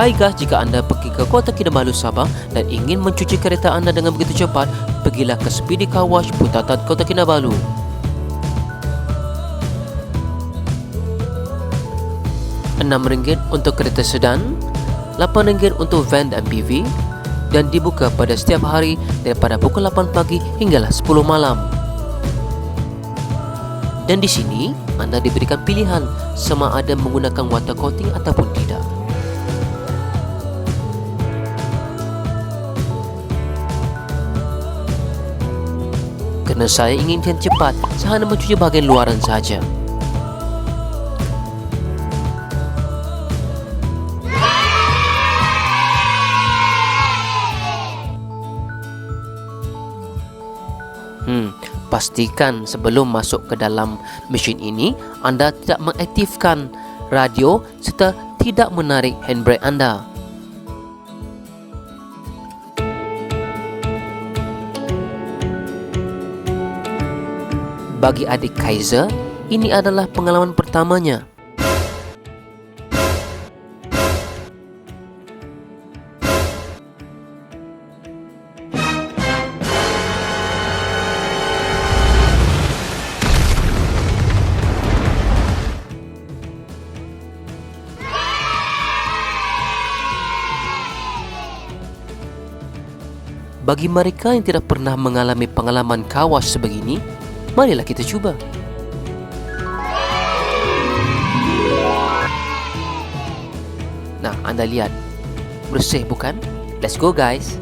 Hai guys, jika anda pergi ke Kota Kinabalu, Sabah dan ingin mencuci kereta anda dengan begitu cepat, pergilah ke Speedy Car Wash Putatan Kota Kinabalu. RM6 untuk kereta sedan, RM8 untuk van dan PV, dan dibuka pada setiap hari daripada pukul 8 pagi hinggalah 10 malam. Dan di sini anda diberikan pilihan sama ada menggunakan water coating ataupun tidak. Kerana saya inginkan cepat, saya hanya mencuci bahagian luaran saja. Pastikan sebelum masuk ke dalam mesin ini, anda tidak mengaktifkan radio serta tidak menarik handbrake anda. Bagi adik Kaiser, ini adalah pengalaman pertamanya. Bagi mereka yang tidak pernah mengalami pengalaman car wash sebegini, marilah kita cuba. Nah, anda lihat, bersih bukan? Let's go guys.